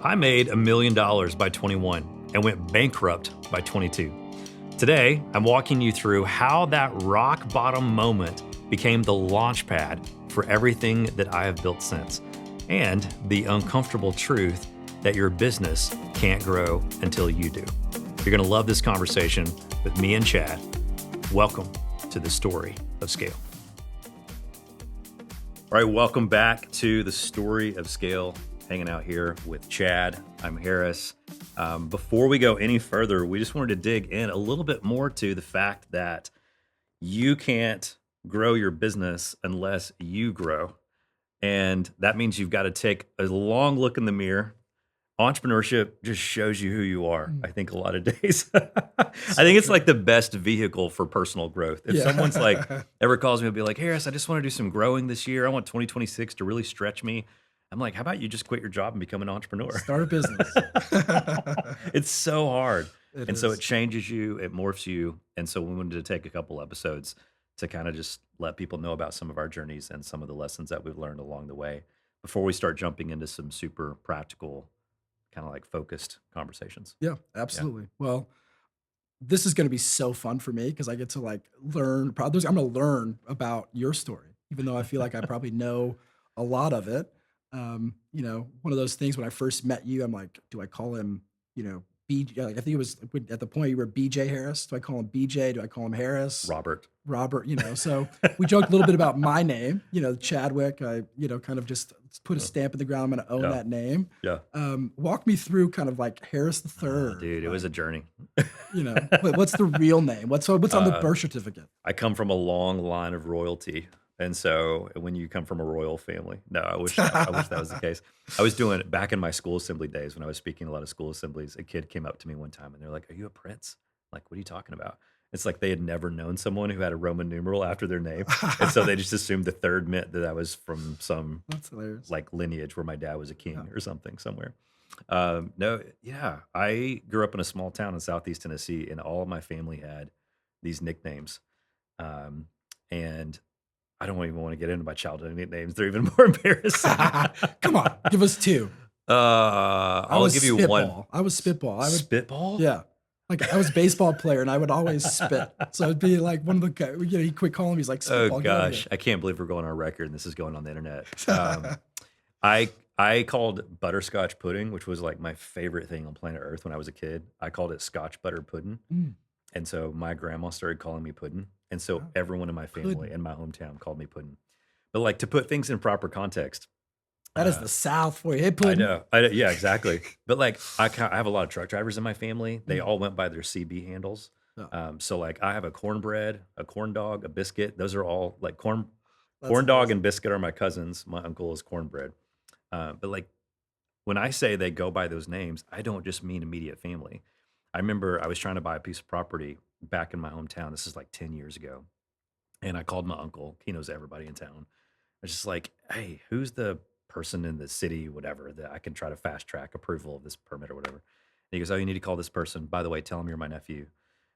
I made $1 million by 21 and went bankrupt by 22. Today, I'm walking you through how that rock bottom moment became the launch pad for everything that I have built since, and the uncomfortable truth that your business can't grow until you do. You're going to love this conversation with me and Chad. Welcome to the Story of Scale. All right, welcome back to the Story of Scale. Hanging out here with Chad. I'm Harris. Before we go any further, we just wanted to dig in a little bit more to the fact that you can't grow your business unless you grow. And that means you've got to take a long look in the mirror. Entrepreneurship just shows you who you are, I think, a lot of days. I think it's like the best vehicle for personal growth. If someone's like, ever calls me and be like, Harris, I just want to do some growing this year. I want 2026 to really stretch me. I'm like, how about you just quit your job and become an entrepreneur? Start a business. It's so hard. So it is. changes you, it morphs you. And so we wanted to take a couple episodes to kind of just let people know about some of our journeys and some of the lessons that we've learned along the way before we start jumping into some super practical, kind of like focused conversations. Yeah, absolutely. Yeah. Well, this is going to be so fun for me because I get to like learn. I'm going to learn about your story, even though I feel like I probably know a lot of it. One of those things when I first met you, I'm like, do I call him, BJ? Like, I think it was at the point you were BJ Harris. Do I call him BJ? Do I call him Harris? Robert, so we joked a little bit about my name, Chadwick. I, kind of just put a stamp in the ground. I'm going to own that name. Yeah. Walk me through kind of like Harris the Third. Dude, it was a journey. What's the real name? What's on the birth certificate? I come from a long line of royalty. And so when you come from a royal family, no, I wish that was the case. I was doing it back in my school assembly days when I was speaking a lot of school assemblies. A kid came up to me one time and they're like, "Are you a prince?" I'm like, what are you talking about? It's like they had never known someone who had a Roman numeral after their name. And so they just assumed the third meant that I was from some like lineage where my dad was a king or something somewhere. I grew up in a small town in Southeast Tennessee and all of my family had these nicknames. And I don't even want to get into my childhood nicknames. They're even more embarrassing. Come on, give us two. I'll give you one. I was spitball. Spitball? Yeah. Like I was a baseball player and I would always spit. So it'd be like one of the guys, he quit calling me. He's like, spitball. Oh gosh, I can't believe we're going on record and this is going on the internet. I called butterscotch pudding, which was like my favorite thing on planet Earth when I was a kid. I called it Scotch butter pudding. And so my grandma started calling me Puddin'. And so everyone in my family in my hometown called me Puddin'. But like to put things in proper context. That is the South for you. Hey, Puddin'. I know. Yeah, exactly. But like I have a lot of truck drivers in my family. They all went by their CB handles. So like I have a cornbread, a corn dog, a biscuit. Those are all like corn dog and biscuit are my cousins. My uncle is cornbread. But like when I say they go by those names, I don't just mean immediate family. I remember I was trying to buy a piece of property back in my hometown. This is like 10 years ago. And I called my uncle. He knows everybody in town. I was just like, hey, who's the person in the city, whatever, that I can try to fast track approval of this permit or whatever. And he goes, oh, you need to call this person. By the way, tell him you're my nephew.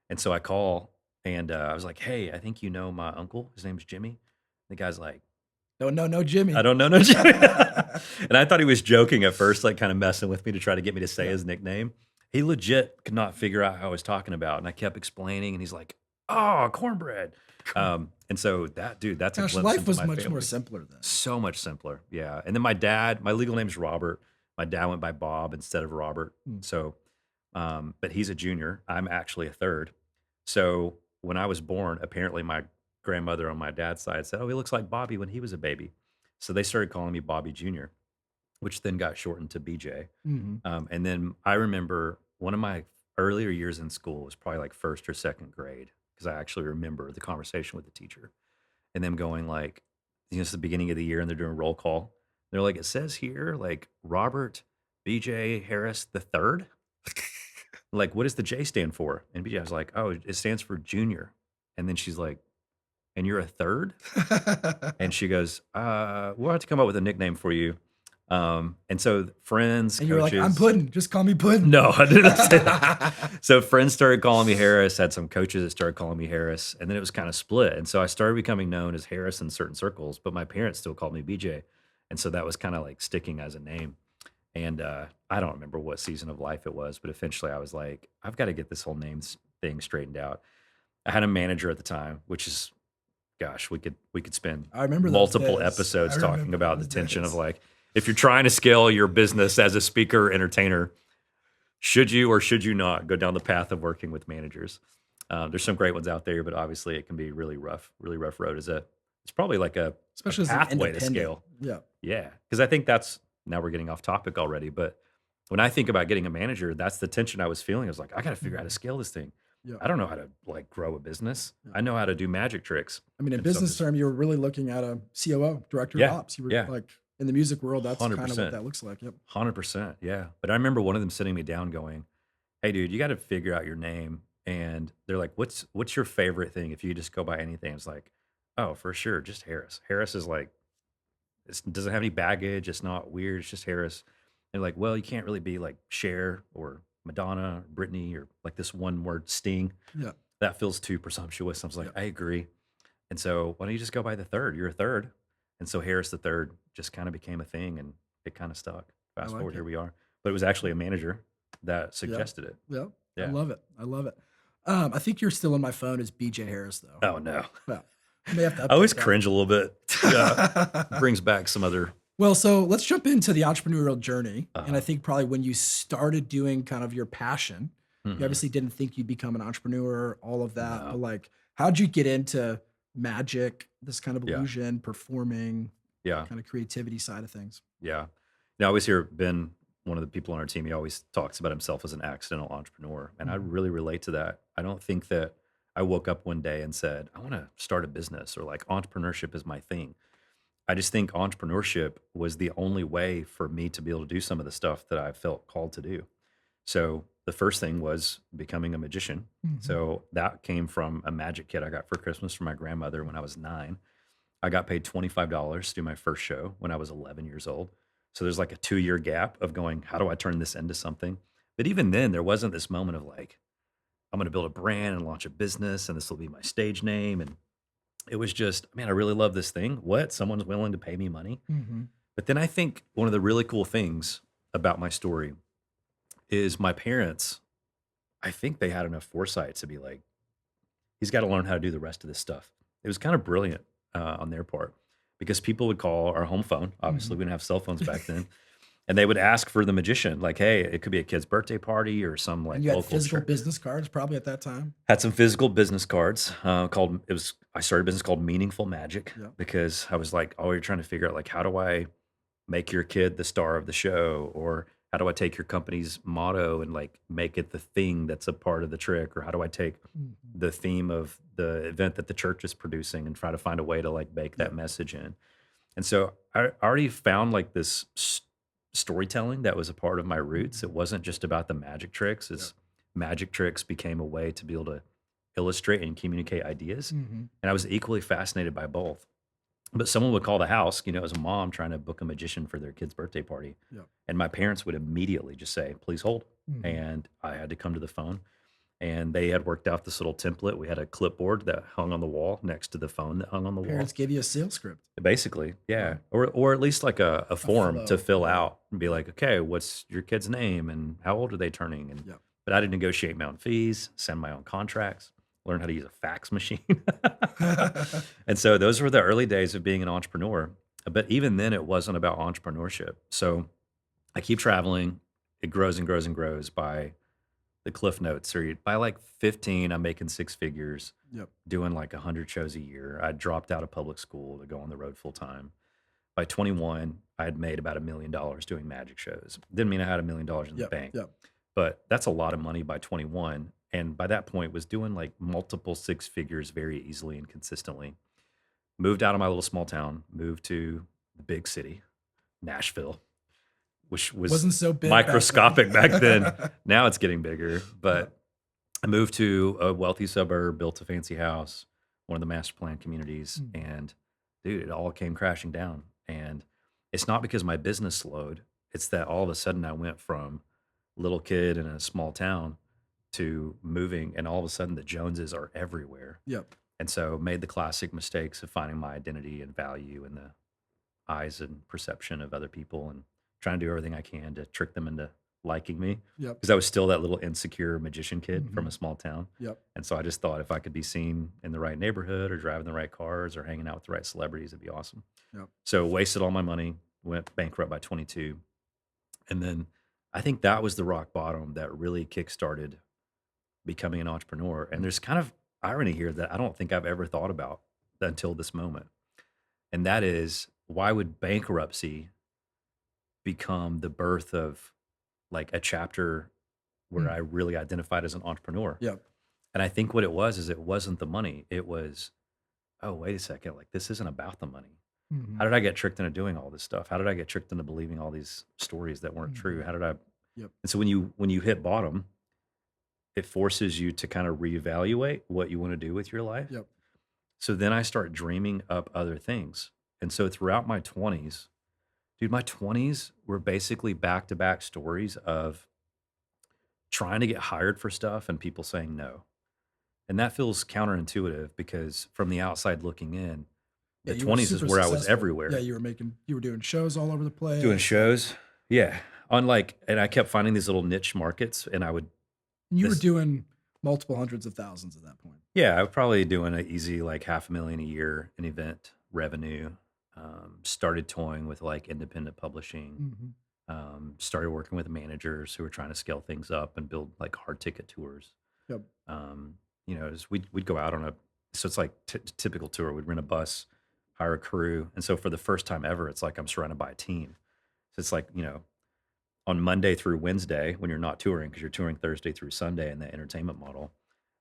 And so I call and I was like, hey, I think you know my uncle. His name's Jimmy. The guy's like, no, Jimmy. I don't know, no Jimmy. And I thought he was joking at first, like kind of messing with me to try to get me to say his nickname. He legit could not figure out how I was talking about. And I kept explaining, and he's like, oh, cornbread. And so that's a glimpse life was into my much family. more simpler then. So much simpler, yeah. And then my legal name's Robert. My dad went by Bob instead of Robert. So, but he's a junior. I'm actually a third. So when I was born, apparently my grandmother on my dad's side said, oh, he looks like Bobby when he was a baby. So they started calling me Bobby Jr., which then got shortened to BJ. And then I remember one of my earlier years in school was probably like first or second grade, because I actually remember the conversation with the teacher and them going like, it's the beginning of the year and they're doing roll call. They're like, it says here, like Robert BJ Harris the third. Like, what does the J stand for? And BJ was like, oh, it stands for junior. And then she's like, and you're a third? And she goes, we'll have to come up with a nickname for you. And so friends, and coaches, you were like, I'm Puddin', just call me Puddin'. No, I didn't say that. So friends started calling me Harris, had some coaches that started calling me Harris, and then it was kind of split. And so I started becoming known as Harris in certain circles, but my parents still called me BJ. And so that was kind of like sticking as a name. And I don't remember what season of life it was, but eventually I was like, I've got to get this whole names thing straightened out. I had a manager at the time, which is, gosh, we could spend I remember those multiple days. I episodes talking remember about the those tension of days. like, if you're trying to scale your business as a speaker entertainer, should you or should you not go down the path of working with managers? There's some great ones out there, but obviously it can be really rough road. It's probably like a Especially as an pathway to independent. scale. Yeah. Yeah, because I think that's now we're getting off topic already. But when I think about getting a manager, that's the tension I was feeling. I was like, I got to figure out how to Mhm. scale this thing. Yeah. I don't know how to like grow a business. Yeah. I know how to do magic tricks, I mean, in and so I'm business just term, you were really looking at a COO, director of yeah, ops. You were yeah, like in the music world, that's hundred kind of what percent, that looks like. Yep. 100%. Yeah, but I remember one of them sitting me down, going, "Hey, dude, you got to figure out your name." And they're like, "What's your favorite thing if you just go by anything?" It's like, "Oh, for sure, just Harris." Harris is like it doesn't have any baggage. It's not weird. It's just Harris. They're like, well, you can't really be like Cher or Madonna, or Britney, or like this one word Sting. Yeah. That feels too presumptuous. I was like, Yep. I agree. And so why don't you just go by the third? You're a third. And so Harris the third just kind of became a thing and it kind of stuck. I Fast like forward, it. here we are. But it was actually a manager that Yeah. suggested it. Yeah. I Yeah. love it. I love it. I think you're still in my phone as BJ Harris though. Oh no. Yeah. May have to I always update cringe a little bit. Yeah. that. Brings back some other Well, so let's jump into the entrepreneurial journey. And I uh think probably when you started doing kind of your passion, you hmm obviously didn't think you'd become an entrepreneur, all of that. But no. like, how'd you get into magic, this kind of Yeah. illusion, performing, Yeah. kind of creativity side of things? Yeah. Now, I always hear Ben, one of the people on our team, he always talks about himself as an accidental entrepreneur. And I Mhm. really relate to that. I don't think that I woke up one day and said, I want to start a business or like entrepreneurship is my thing. I just think entrepreneurship was the only way for me to be able to do some of the stuff that I felt called to do. So the first thing was becoming a magician. Mhm. So that came from a magic kit I got for Christmas from my grandmother when I was 9. I got paid $25 to do my first show when I was 11 years old. So there's like a 2-year gap of going, how do I turn this into something? But even then, there wasn't this moment of like, I'm going to build a brand and launch a business and this will be my stage name. And it was just, man, I really love this thing. What? Someone's willing to pay me money. Mhm. But then I think one of the really cool things about my story is my parents, I think they had enough foresight to be like, he's got to learn how to do the rest of this stuff. It was kind of brilliant on their part because people would call our home phone. Obviously, Mhm. we didn't have cell phones back then, and they would ask for the magician. Like, hey, it could be a kid's birthday party or some And like you had local physical church. business cards probably at that time. Had some physical business cards called. It was I started a business called Meaningful Magic Yeah. because I was like, oh, you're trying to figure out like how do I make your kid the star of the show, or how do I take your company's motto and like make it the thing that's a part of the trick, or how do I take Mhm. the theme of the event that the church is producing and try to find a way to like bake Yeah. that message in. And so I already found like this storytelling that was a part of my roots. Mhm. It wasn't just about the magic tricks. Yep. Is magic tricks became a way to be able to illustrate and communicate ideas. Mhm. And I was equally fascinated by both. But someone would call the house, as a mom trying to book a magician for their kid's birthday party. Yep. And my parents would immediately just say, please hold. Mhm. And I had to come to the phone. And they had worked out this little template. We had a clipboard that hung on the wall next to the phone that hung on the Parents wall. gave you a sales script. Basically, yeah. Wow. Or at least like a A form to flow. fill Yeah. out and be Yeah. like, okay, what's your kid's name and how old are they turning? And Yeah. but I had to negotiate my own fees, send my own contracts, learn how to use a fax machine. And so those were the early days of being an entrepreneur. But even then it wasn't about entrepreneurship. So I keep traveling. It grows and grows and grows by the cliff notes. Or by like 15, I'm making 6 figures, Yep. doing like 100 shows a year. I dropped out of public school to go on the road full time. By 21, I had made about $1 million doing magic shows. Didn't mean I had $1 million in the Yep. bank, Yep. but that's a lot of money by 21. And by that point, was doing like multiple 6 figures very easily and consistently. Moved out of my little small town, moved to the big city, Nashville, which was Wasn't so big back then. microscopic back then. Now it's getting bigger, Yeah. but I moved to a wealthy suburb, built a fancy house, one of the master plan communities, Mhm. and dude, it all came crashing down. And it's not because my business slowed. It's that all of a sudden I went from little kid in a small town to moving, and all of a sudden the Joneses are everywhere. Yep. And so made the classic mistakes of finding my identity and value in the eyes and perception of other people and trying to do everything I can to trick them into liking me Yep. because I was still that little insecure magician kid from a Mhm. small town. Yep. And so I just thought if I could be seen in the right neighborhood or driving the right cars or hanging out with the right celebrities, it'd be awesome. Yep. So wasted all my money, went bankrupt by 22. And then I think that was the rock bottom that really kickstarted becoming an entrepreneur. And Mm. there's kind of irony here that I don't think I've ever thought about until this moment. And that is why would bankruptcy become the birth of like a chapter where Mm. I really identified as an entrepreneur? Yep. And I think what it was is it wasn't the money. It was, oh, wait a second, like this isn't about the money. Mhm. How did I get tricked into doing all this stuff? How did I get tricked into believing all these stories that weren't true? Mhm. How did I Yep. And so when you hit bottom, it forces you to kind of reevaluate what you want to do with your life. Yep. So then I start dreaming up other things. And so throughout my 20s, dude, my 20s were basically back to back stories of trying to get hired for stuff and people saying no. And that feels counterintuitive because from the outside looking in, Yeah, the you were 20s is super where I was successful. Yeah, everywhere you were doing shows all over the doing place, like, shows. Yeah. And I kept finding these little niche markets and I would, you were this, doing multiple hundreds of thousands at that point. yeah, I was probably doing an easy like 500,000 a year in event revenue. Started toying with like independent publishing. Mhm. Started working with managers who were trying to scale things up and build like hard ticket tours. Yep. Um, we'd go out on so it's like typical tour. We'd rent a bus, hire a crew, and so for the first time ever, it's like I'm surrounded by a team. So it's like on Monday through Wednesday when you're not touring because you're touring Thursday through Sunday in the entertainment model.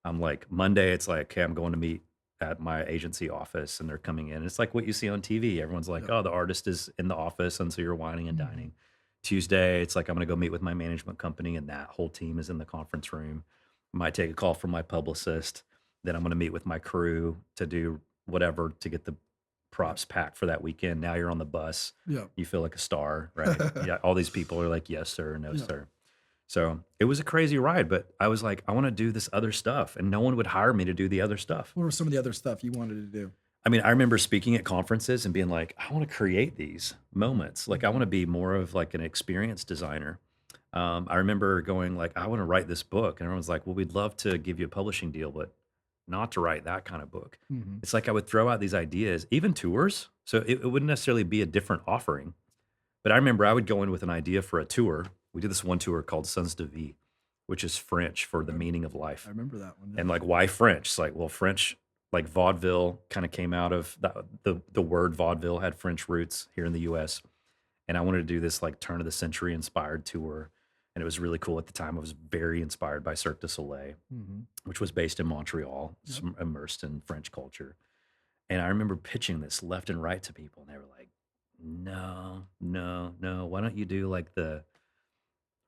I'm like Monday, it's like, okay, I'm going to meet at my agency office and they're coming in. It's like what you see on TV. Everyone's like, Yep. oh, the artist is in the office. And so you're whining and Mhm. dining. Tuesday, it's like I'm going to go meet with my management company and that whole team is in the conference room. Might take a call from my publicist. Then I'm going to meet with my crew to do whatever to get the Yep. props packed for that weekend. Now you're on the bus. Yep. You feel like a star, right? Yeah. All these people are like, yes, sir, no, Yep. sir. So it was a crazy ride, but I was like, I want to do this other stuff. And no one would hire me to do the other stuff. What were some of the other stuff you wanted to do? I mean, I remember speaking at conferences and being like, I want to create these moments. Like, I want Mhm. to be more of like an experience designer. I remember going like, I want to write this book. And everyone's like, well, we'd love to give you a publishing deal, but not to write that kind of book. Mhm. It's like I would throw out these ideas, even tours. So it wouldn't necessarily be a different offering. But I remember I would go in with an idea for a tour. We did this one tour called Sons de Vie, which is French for the Okay. meaning of I life. remember that one. Yep. And like, why French? It's like, well, French, like vaudeville kind of came out of the word vaudeville had French roots here in the US. And I wanted to do this like turn of the century inspired tour. And it was really cool at the time. I was very inspired by Cirque du Soleil, Mhm. which was based in Montreal, Yep. immersed in French culture. And I remember pitching this left and right to people, and they were like, no, no, no. Why don't you do like the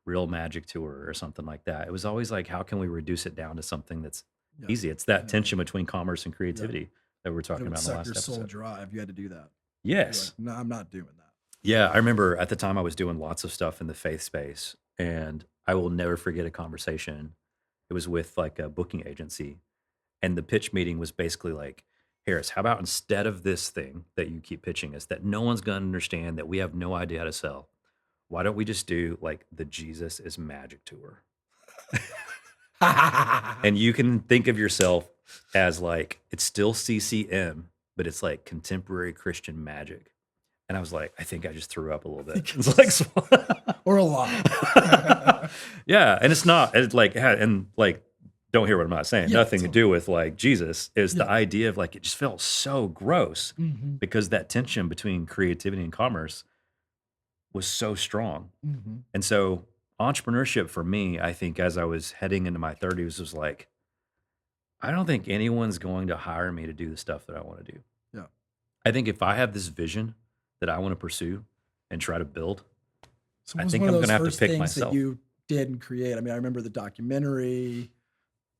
real magic tour or something like that? It was always like, how can we reduce it down to something that's Yep. easy? It's that Yeah. tension between commerce and Yep. creativity that we were But it talking would about in the suck your last soul episode. dry if you had to do that. You're like, Yes. no, I'm not doing that. Yeah. I remember at the time I was doing lots of stuff in the faith space, and I will never forget a conversation. It was with like a booking agency, and the pitch meeting was basically like, Harris, how about instead of this thing that you keep pitching us that no one's going to understand, that we have no idea how to sell, why don't we just do like the Jesus is Magic tour? And you can think of yourself as like, it's still CCM, but it's like contemporary Christian magic. And I was like, I think I just threw up a little bit. It's like, Or a lot. yeah. And it's not, it's like, and like, don't hear what I'm not saying. Yeah, Nothing to totally. do with like Jesus. Is the Yeah. idea of like, it just felt so gross Mhm. because that tension between creativity and commerce was so strong. Mhm. And so entrepreneurship for me, I think as I was heading into my 30s was like, I don't think anyone's going to hire me to do the stuff that I want to do. Yeah. I think if I have this vision that I want to pursue and try to build, So I what was think one I'm of going those to have to first pick things that myself. you did and create? I mean, I remember the documentary.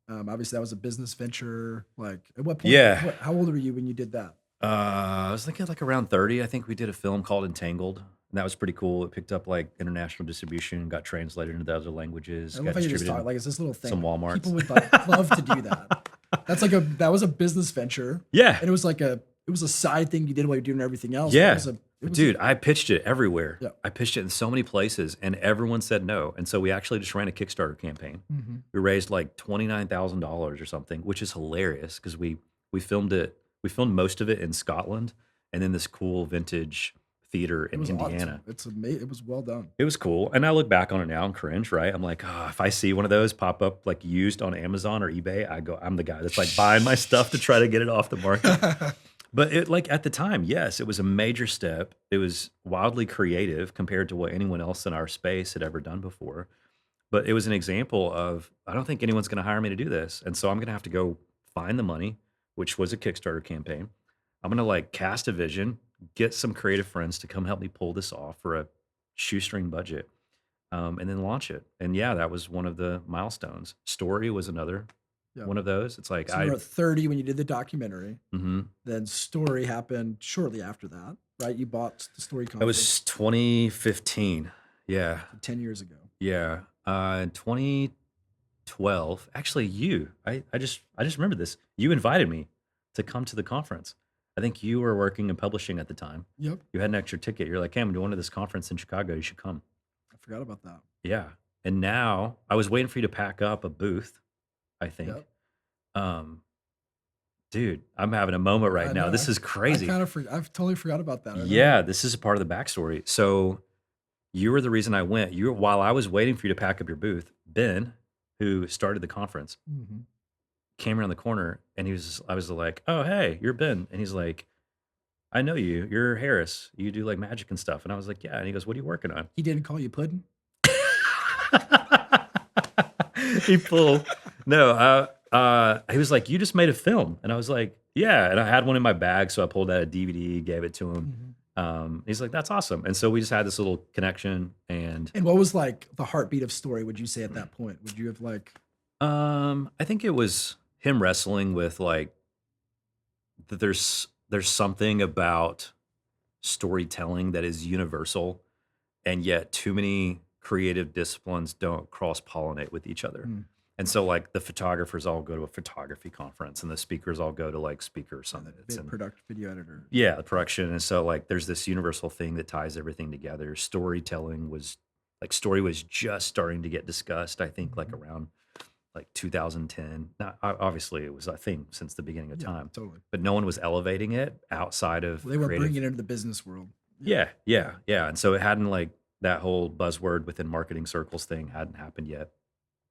Obviously, that was a business venture. Like, at what point? Yeah. How old were you when you did that? I was thinking like around 30. I think we did a film called Entangled, and that was pretty cool. It picked up like international distribution, got translated into other languages, I love got how you just distributed talk like it's this little thing. some Like, Walmarts. people would like love to do that. That was a business venture, Yeah. and it was a side thing you did while you're doing everything else. Yeah. It It was Dude, I pitched it everywhere. yeah. I pitched it in so many places and everyone said no. And so we actually just ran a Kickstarter campaign. Mhm. We raised like $29,000 or something, which is hilarious because we filmed it. We filmed most of it in Scotland and then this cool vintage theater It in was awesome. Indiana. It was well done. It was cool. And I look back on it now and cringe, right? I'm like, oh, if I see one of those pop up like used on Amazon or eBay, I'm the guy that's like buying my stuff to try to get it off the market. But it like at the time, yes, it was a major step. It was wildly creative compared to what anyone else in our space had ever done before. But it was an example of I don't think anyone's going to hire me to do this, and so I'm going to have to go find the money, which was a Kickstarter campaign. I'm going to like cast a vision, get some creative friends to come help me pull this off for a shoestring budget, and then launch it. And yeah, that was one of the milestones. Story was another Yeah. one of those. It's like So you were at 30 when you did the documentary. mhm. Then Story happened shortly after that, right? You bought the Story That conference was 2015. Yeah. 10 years ago. Yeah. In 2012, actually I just remembered this. You invited me to come to the conference. I think you were working in publishing at the time. Yep. You had an extra ticket. You're like, "Hey, I'm going to this conference in Chicago. You should come." I forgot about that. Yeah. And now I was waiting for you to pack up a booth, I think. Yep. Um, dude, I'm having a moment right I now. know. This is crazy. I've totally forgot about that. I know. Yeah, this is a part of the backstory. So you were the reason I went. You were, while I was waiting for you to pack up your booth, Ben, who started the conference, Mhm. came around the corner and I was like, "Oh, hey, you're Ben." And he's like, "I know you. You're Harris. You do like magic and stuff." And I was like, "Yeah." And he goes, "What are you working on?" He didn't call you pudding? He pulled. No, he was like, "You just made a film," and I was like, "Yeah." And I had one in my bag, so I pulled out a DVD, gave it to him. Mhm. He's like, "That's awesome," and so we just had this little connection. And And what was like the heartbeat of Story, would you say at that point? Would you have like I think it was him wrestling with like that. There's something about storytelling that is universal, and yet too many creative disciplines don't cross pollinate with each other. mm, And so like the photographers all go to a photography conference and the speakers all go to like speaker yeah, the summits and product video editor? yeah, the production. And so like there's this universal thing that ties everything together. Story was just starting to get discussed, I think like Mhm. around like 2010. Now, obviously it was a thing since the beginning of Yeah, time, totally. but no one was elevating it outside of Well, they were creative. bringing it into the business world. Yeah. Yeah, yeah, yeah. And so it hadn't like that whole buzzword within marketing circles thing hadn't happened yet.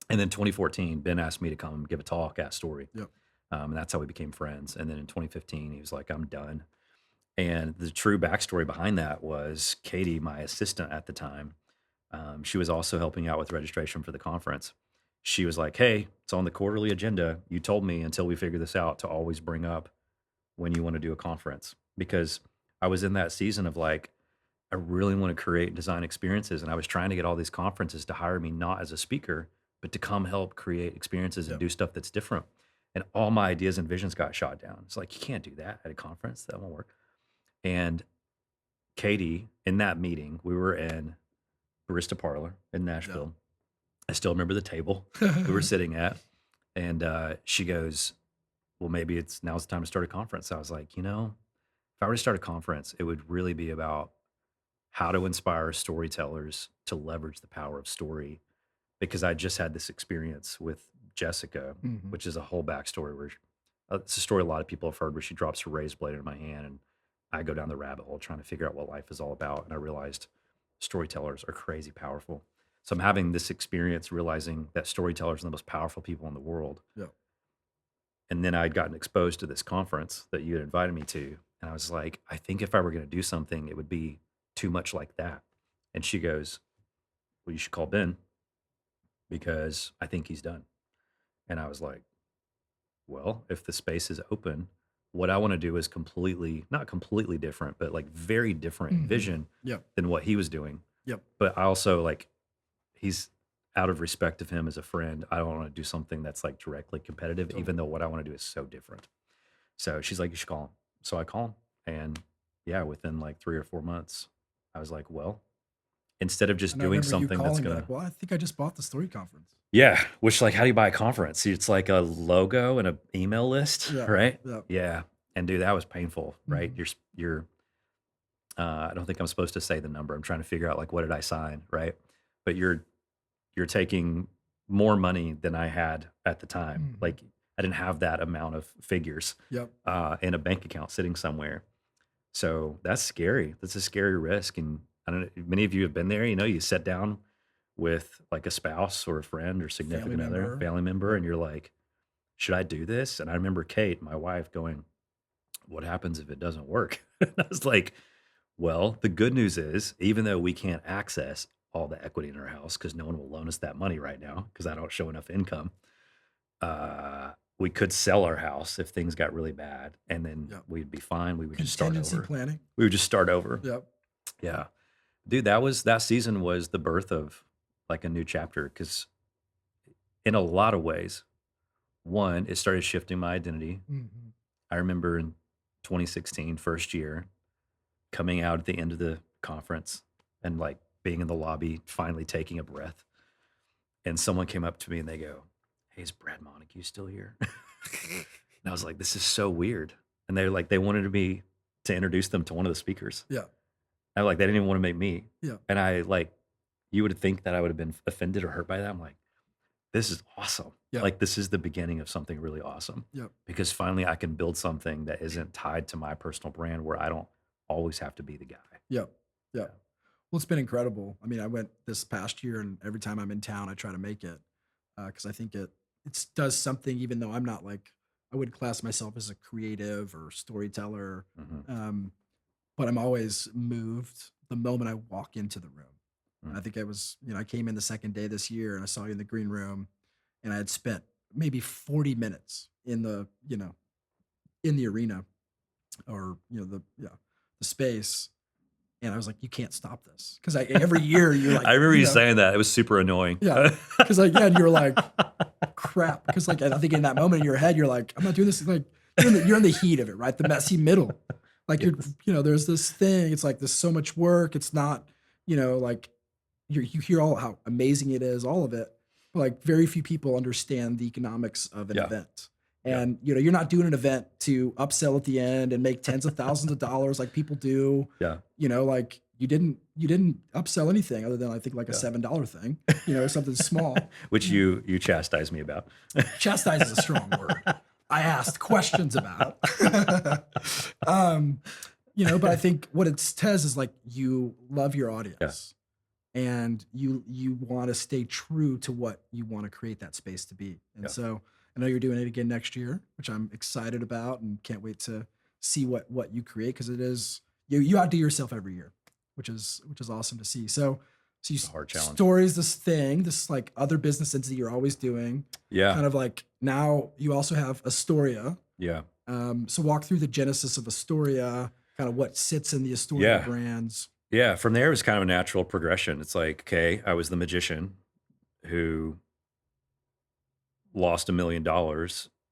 And then 2014, Ben asked me to come give a talk at Story. Yep. And that's how we became friends. And then in 2015, he was like, "I'm done." And the true backstory behind that was Katie, my assistant at the time. She was also helping out with registration for the conference. She was like, "Hey, it's on the quarterly agenda. You told me until we figure this out to always bring up when you want to do a conference." Because I was in that season of like, I really want to create design experiences. And I was trying to get all these conferences to hire me not as a speaker, but to come help create experiences and Yep. do stuff that's different. And all my ideas and visions got shot down. It's like, you can't do that at a conference. That won't work. And Katie, in that meeting, we were in Barista Parlor in Nashville. I still remember the table we were sitting at. And she goes, "Well, maybe now's the time to start a conference." I was like, if I were to start a conference, it would really be about how to inspire storytellers to leverage the power of story. Because I just had this experience with Jessica, Mhm. which is a whole backstory where it's a story a lot of people have heard where she drops her razor blade in my hand. And I go down the rabbit hole trying to figure out what life is all about. And I realized storytellers are crazy powerful. So I'm having this experience realizing that storytellers are the most powerful people in the world. Yep. And then I'd gotten exposed to this conference that you had invited me to. And I was like, I think if I were going to do something, it would be too much like that. And she goes, "Well, you should call Ben because I think he's done." And I was like, well, if the space is open, what I want to do is not completely different, but like very different Mhm. vision Yep. than what he was doing. Yep. But I also like, he's out of respect of him as a friend. I don't want to do something that's like directly competitive, Totally. even though what I want to do is so different. So she's like, "You should call him." So I call him. And yeah, within like 3 or 4 months, I was like, well, instead of just And I doing remember you something that's calling me going like, to, "Well, I think I just bought the Story conference." yeah, which like, how do you buy a conference? It's like a logo and an email list, Yeah. right? Yeah. Yeah. And dude, that was painful, right? Mhm. You're I don't think I'm supposed to say the number. I'm trying to figure out like what did I sign, right? But you're taking more money than I had at the time. Mhm. Like I didn't have that amount of figures Yep. in a bank account sitting somewhere. So that's scary. That's a scary risk. And I don't know, many of you have been there. You know, you sit down with like a spouse or a friend or Family significant other, member. family member, Yep. and you're like, should I do this? And I remember Kate, my wife, going, what happens if it doesn't work? And I was like, well, the good news is, even though we can't access all the equity in our house because no one will loan us that money right now because I don't show enough income, we could sell our house if things got really bad, and then Yep. we'd be fine. We would just start Contingency over. planning. We would just start over. Yep. Yeah, dude, that season was the birth of like a new chapter because in a lot of ways, one, it started shifting my identity. Mhm. I remember in 2016, first year, coming out at the end of the conference and like being in the lobby, finally taking a breath. And someone came up to me and they go, "Hey, is Brad Montague still here?" And I was like, "This is so weird." And they're like, they wanted me to introduce them to one of the speakers. Yeah. I like, they didn't even want to make me. Yeah. And I like, you would think that I would have been offended or hurt by that. I'm like, this is awesome. Yeah. Like, this is the beginning of something really awesome Yep. because finally I can build something that isn't tied to my personal brand where I don't always have to be the guy. Yep. Yeah. Yep. Well, it's been incredible. I mean, I went this past year, and every time I'm in town, I try to make it because I think it does something. Even though I'm not like I wouldn't class myself as a creative or storyteller, Hmm. um, but I'm always moved the moment I walk into the room. Hmm. And I think I was, I came in the second day this year, and I saw you in the green room, and I had spent maybe 40 minutes in the arena, or the space, and I was like, "You can't stop this," because every year you're like, I remember you saying that. It was super annoying. yeah, because again, you're like, "Crap," because like I think in that moment in your head, you're like, "I'm not doing this." Like you're in the heat of it, right? The messy middle, like Yes. there's this thing. It's like there's so much work. It's not, like you hear all how amazing it is, all of it, but like very few people understand the economics of an Yeah. event. Yeah. And you're not doing an event to upsell at the end and make tens of thousands of dollars like people do. Yeah. Like you didn't upsell anything other than I think like a Yeah. $7 thing, or something small. Which you chastised me about. Chastise is a strong word. I asked questions about. um, but I think what it says is like you love your Yeah. audience, and you want to stay true to what you want to create that space to be. And Yeah. so I know you're doing it again next year, which I'm excited about and can't wait to see what you create, because it is you outdo yourself every year, which is awesome to see. So It's a hard challenge. stories, this thing, this like other business entity you're always doing, Yeah. kind of like now you also have Astoria. Yeah. So walk through the genesis of Astoria, kind of what sits in the Astoria Yeah. brands. Yeah. From there, it was kind of a natural progression. It's like, okay, I was the magician who lost $1 million,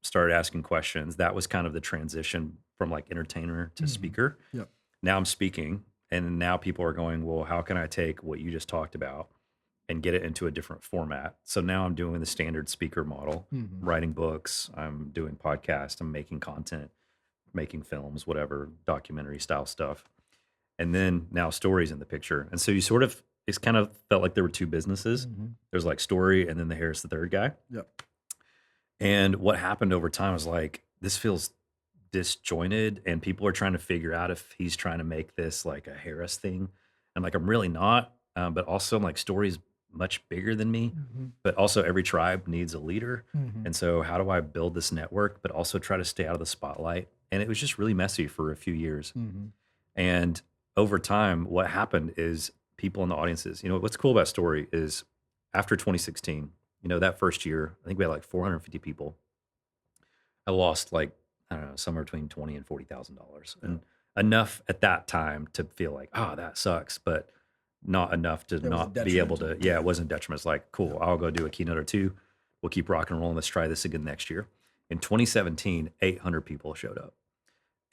started asking questions. That was kind of the transition from like entertainer to Mhm. speaker. Yep. Now I'm speaking, and now people are going, well, how can I take what you just talked about and get it into a different format? So now I'm doing the standard speaker model, Mhm. writing books, I'm doing podcasts, I'm making content, making films, whatever, documentary style stuff. And then now stories in the picture. And so it's kind of felt like there were two businesses. Mhm. There's like story and then the Harris the third guy. Yep. And what happened over time was like, this feels disjointed, and people are trying to figure out if he's trying to make this like a Harris thing. I'm like, I'm really not. But also, I'm like, story's much bigger than me. Mhm. But also, every tribe needs a leader. Mhm. And so, how do I build this network, but also try to stay out of the spotlight? And it was just really messy for a few years. Mhm. And over time, what happened is people in the audiences, what's cool about story is after 2016, that first year, I think we had like 450 people. I lost like, I don't know, somewhere between 20 and $40,000, Yeah. and enough at that time to feel like, oh, that sucks, but not enough to It was a not be able detriment. to, yeah, it wasn't detriment. It's like, Yeah. cool, I'll go do a keynote or two. We'll keep rock and rolling. Let's try this again next year. In 2017, 800 people showed up.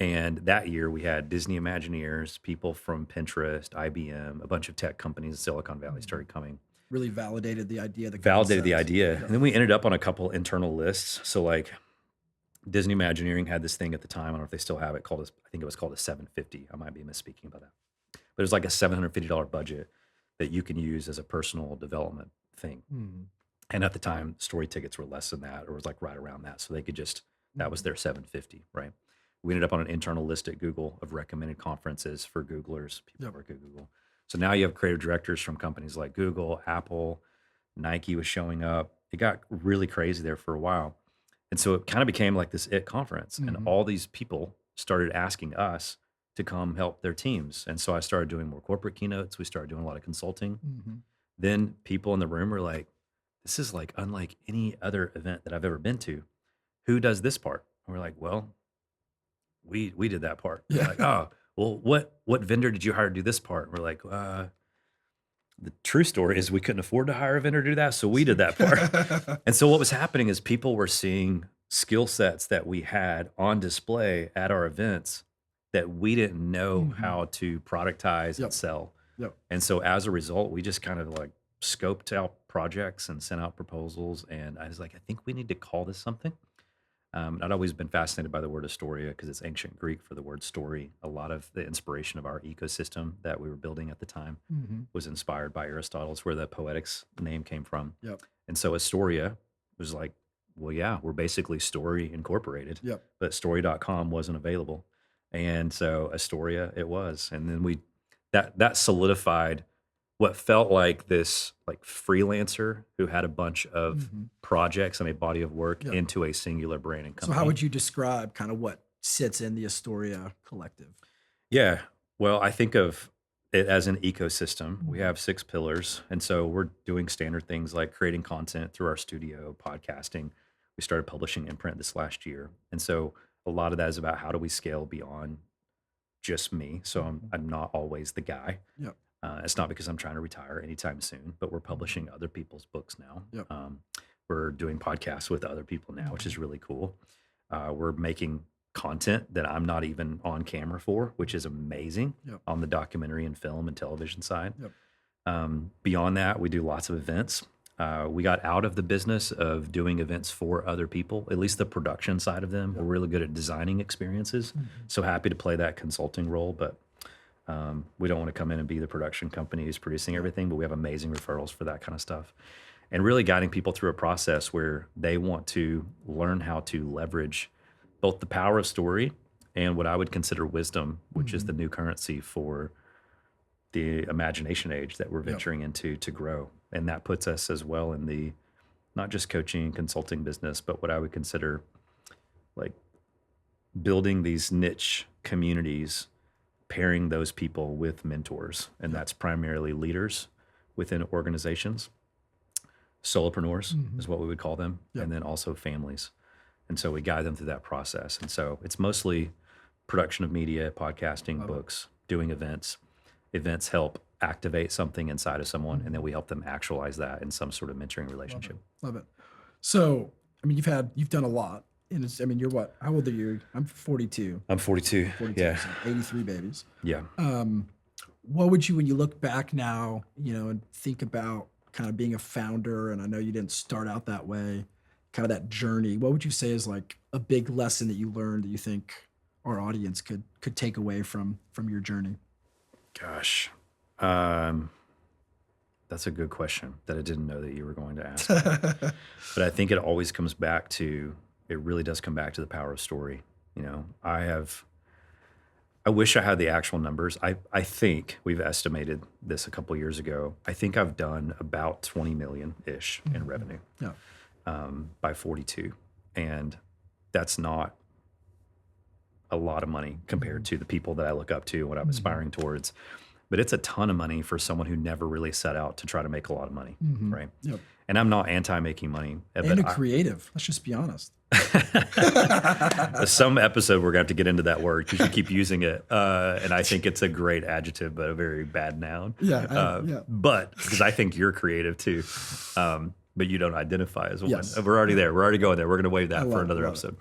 And that year we had Disney Imagineers, people from Pinterest, IBM, a bunch of tech companies in Silicon Valley Mhm. started coming, Really validated the idea, the validated the concept. idea. And Yep. then we ended up on a couple internal lists. So like Disney Imagineering had this thing at the time. I don't know if they still have it called, I think it was called a 750. I might be misspeaking about that. but there's like a $750 budget that you can use as a personal development thing. Mhm. And at the time, story tickets were less than that, or was like right around that. So they could just, that was Mhm. their 750, right? We ended up on an internal list at Google of recommended conferences for Googlers, people Yep. who work at Google. So now you have creative directors from companies like Google, Apple, Nike was showing up. It got really crazy there for a while. And so it kind of became like this it conference. And Mhm. all these people started asking us to come help their teams. And so I started doing more corporate keynotes. We started doing a lot of consulting. Mhm. Then people in the room were like, this is like unlike any other event that I've ever been to. Who does this part? And we're like, well, we did that part. They're Yeah. like, oh, well, what vendor did you hire to do this part? And we're like, the true story is we couldn't afford to hire a vendor to do that, so we did that part. And so what was happening is people were seeing skill sets that we had on display at our events that we didn't know Mhm. how to productize and Yep. sell. Yep. And so as a result, we just kind of like scoped out projects and sent out proposals. And I was like, I think we need to call this something. I'd always been fascinated by the word Astoria because it's ancient Greek for the word story. A lot of the inspiration of our ecosystem that we were building at the time Mhm. was inspired by Aristotle. It's where the poetics name came from. Yep. And so Astoria was like, well, yeah, we're basically Story Incorporated, Yep. but story.com wasn't available. And so Astoria it was. And then that solidified what felt like this like freelancer who had a bunch of Mhm. projects and a body of work Yep. into a singular brand and So how company. would you describe kind of what sits in the Astoria collective? Yeah. Well, I think of it as an ecosystem. We Mhm. have 6 pillars. And so we're doing standard things like creating content through our studio, podcasting. We started publishing in print this last year. And so a lot of that is about how do we scale beyond just me. So Mhm. I'm not always the guy. Yep. It's not because I'm trying to retire anytime soon, but we're Mhm. publishing other people's books now. Yep. We're doing podcasts with other people now, which is Mhm. really cool. We're making content that I'm not even on camera for, which is amazing Yep. on the documentary and film and television side. Yep. Beyond that, we do lots of events. We got out of the business of doing events for other people, at least the production side of them. We're Yep. really good at designing experiences. Mhm. So happy to play that consulting role, but we don't want to come in and be the production company who's producing Yep. everything, but we have amazing referrals for that kind of stuff. And really guiding people through a process where they want to learn how to leverage both the power of story and what I would consider wisdom, which is Mhm. the new currency for the imagination age that we're Yep. venturing into to grow. And that puts us as well in the not just coaching and consulting business, but what I would consider like building these niche communities, pairing those people with mentors. And Yep. that's primarily leaders within organizations, solopreneurs Mhm. is what we would call them, Yep. and then also families. And so we guide them through that process. And so it's mostly production of media, podcasting, Love it. books, doing events. Events help activate something inside of someone, and then Mhm. we help them actualize that in some sort of mentoring Love it. relationship. Love it. So, I mean, you've done a lot. And it's, I mean, you're what? How old are you? I'm 42. I'm 42. 42. Yeah. So 83 babies. Yeah. Um, what would you, when you look back now, and think about kind of being a founder, and I know you didn't start out that way, kind of that journey, what would you say is like a big lesson that you learned that you think our audience could take away from your journey? Gosh. Um, that's a good question that I didn't know that you were going to ask me. But I think it always comes back to, it really does come back to the power of story. I wish I had the actual numbers. I think we've estimated this a couple years ago. I think I've done about 20 million ish in Mhm. revenue Yeah. by 42. And that's not a lot of money compared Mhm. to the people that I look up to, what I'm Mhm. aspiring towards. But it's a ton of money for someone who never really set out to try to make a lot of money, Mhm. right? Yep. And I'm not anti making money, And but a creative. Let's just be honest. some episode we're gonna have to get into that word because you keep using it, and I think it's a great adjective, but a very bad noun. Yeah. Yeah. But because I think you're creative too, but you don't identify as one. Yes. We're already there. We're already going there. We're gonna waive I that for love it. another Love it. episode.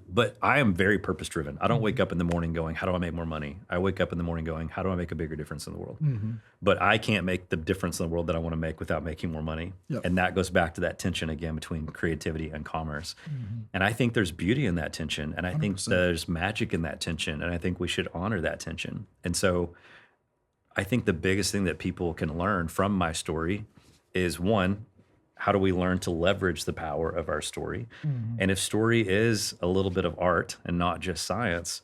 But I am very purpose driven. I don't wake Mhm. up in the morning going, how do I make more money? I wake up in the morning going, how do I make a bigger difference in the world? Mhm. But I can't make the difference in the world that I want to make without making more money. Yep. And that goes back to that tension again between creativity and commerce. Mhm. And I think there's beauty in that tension. And I think 100%. there's magic in that tension. And I think we should honor that tension. And so I think the biggest thing that people can learn from my story is, one, how do we learn to leverage the power of our story? Mhm. And if story is a little bit of art and not just science,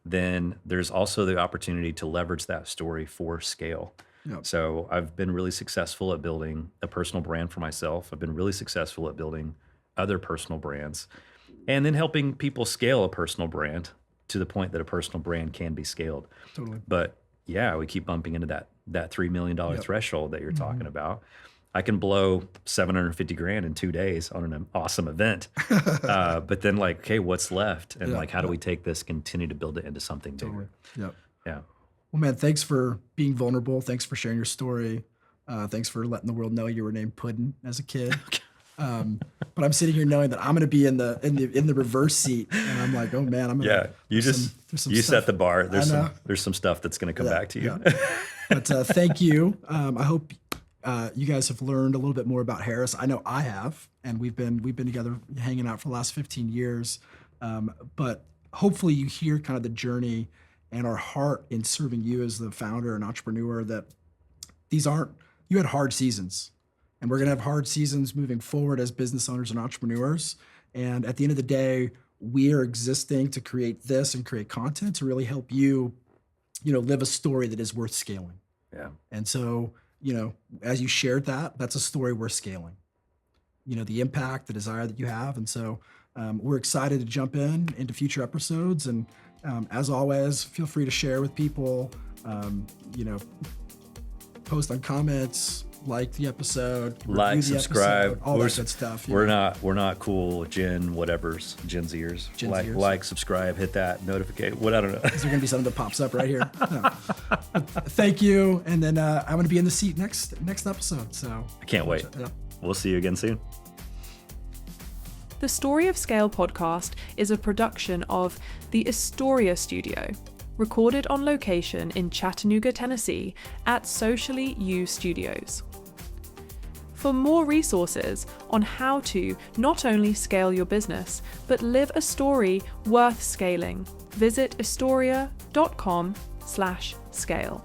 then there's also the opportunity to leverage that story for scale. Yep. So I've been really successful at building a personal brand for myself. I've been really successful at building other personal brands, and then helping people scale a personal brand to the point that a personal brand can be scaled. Totally. But yeah, we keep bumping into that $3 million Yep. threshold that you're talking Mhm. about. I can blow 750 grand in 2 days on an awesome event. But then, like, okay, what's left? And Yeah, like, how do yeah, we take this, continue to build it into something totally. bigger? Yep. Yeah. Well, man, thanks for being vulnerable. Thanks for sharing your story. Thanks for letting the world know you were named Puddin as a kid. But I'm sitting here knowing that I'm going to be in the reverse seat, and I'm like, oh man, I'm gonna Yeah. You just, there's some you set stuff. the bar. I know. There's some stuff that's going to come Yeah, back to yeah. you. But thank you. I hope you guys have learned a little bit more about Harris. I know I have, and we've been together hanging out for the last 15 years. But hopefully, you hear kind of the journey and our heart in serving you as the founder and entrepreneur. That these aren't you had hard seasons, and we're gonna have hard seasons moving forward as business owners and entrepreneurs. And at the end of the day, we are existing to create this and create content to really help you, live a story that is worth scaling. Yeah. And so, as you shared that, that's a story worth scaling. The impact, the desire that you have. And so we're excited to jump into future episodes. And as always, feel free to share with people, um, you know, post on comments, like the episode, Like, review the subscribe. episode, all that good stuff. We're not cool Gen whatever's Gen Zers. Gen like Zers. like subscribe, hit that notification. What, I don't know. Is there going to be something that pops up right here? No. Thank you. And then I'm going to be in the seat next episode. So I can't wait. yeah. We'll see you again soon. The Story of Scale podcast is a production of the Istoria studio, recorded on location in Chattanooga, Tennessee at Socially You Studios. For more resources on how to not only scale your business, but live a story worth scaling, visit istoria.com/scale.